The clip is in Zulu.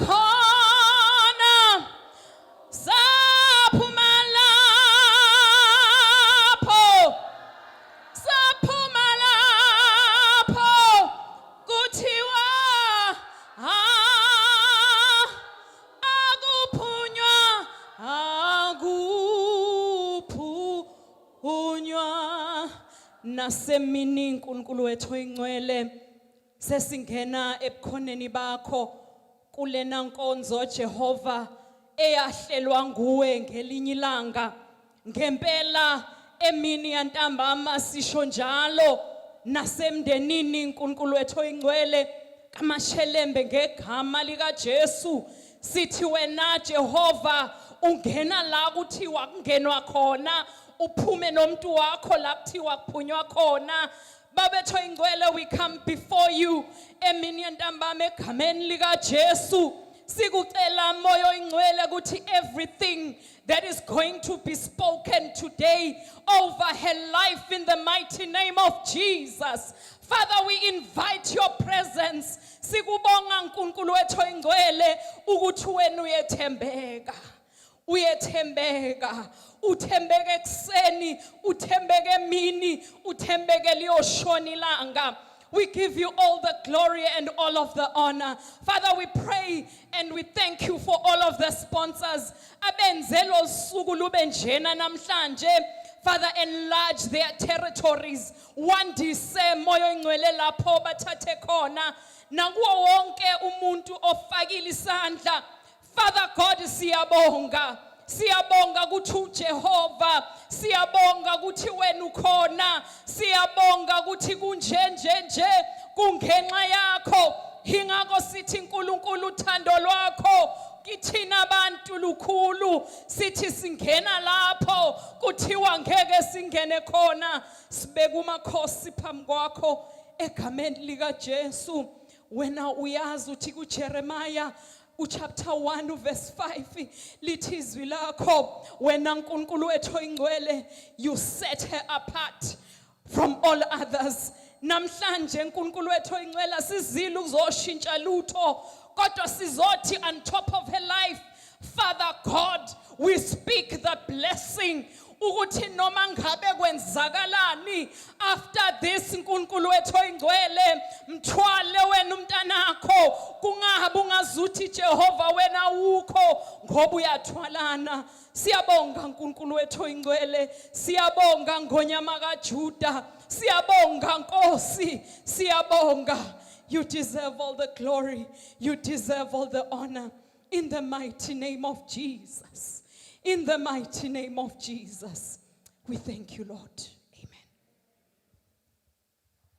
khona saphuma lapho kuthiwa akuphunywa nasemini uNkulunkulu wethu oyingcwele sesingena ebukhoneni bakho kulena nkonzo Jehova eyahlelwa nguwe ngelinye ilanga ngempela emini yantambama sisho njalo nasemndenini uNkulunkulu wethu oyingcwele kaMashelembe ngegama lika Jesu sithi wena Jehova ungena la kuthiwa kungenwa khona uphume nomuntu wakho la kuthiwa kuphunywa khona babethu oyingcwele we come before you emini yantambama egameni lika Jesu sikucela moyo oyingcwele ukuthi everything that is going to be spoken today over her life in the mighty name of Jesus. Father, we invite your presence. Sikubonga uNkulunkulu wethu oyingcwele ukuthi wena uyethembeka uthembeke ekseni uthembeke emini uthembeke liyoshona ilanga. We give you all the glory and all of the honor. Father, we pray and we thank you for all of the sponsors. Abenzelo suku lube njena namhlanje. Father, enlarge their territories. Wandise moyo oyingcwele lapho bathathe khona. Nakuwo wonke umuntu ofakile isandla. Father God, siyabonga ukuthi uJehova, siyabonga ukuthi wena ukhona, siyabonga ukuthi kunjenje kungenxa yakho. Ingakho sithi uNkulunkulu uthando lwakho kithina abantu lukhulu, sithi singena lapho kuthiwa ngeke singene khona. Sibeka umakhosi phambi kwakho egameni lika Jesu. Wena uyazi uthi kuJeremiah chapter 1 verse 5 lithi izwi lakho wena uNkulunkulu wethu oyingcwele you set her apart from all others. Namhlanje uNkulunkulu wethu oyingcwele sizile ukuzoshintsha lutho kodwa sizothi on top of her life, Father God, we speak the blessing ukuthi noma ngabe kwenzakalani after this uNkulunkulu wethu oyingcwele mthwale wena umntanakho kungabe ungazuthi Jehova wena ukho ngoba uyathwalana. Siyabonga uNkulunkulu wethu oyingcwele, siyabonga ngonyama kaJuda, siyabonga Nkosi, siyabonga. You deserve all the glory, you deserve all the honor in the mighty name of Jesus. In the mighty name of Jesus, we thank you, Lord.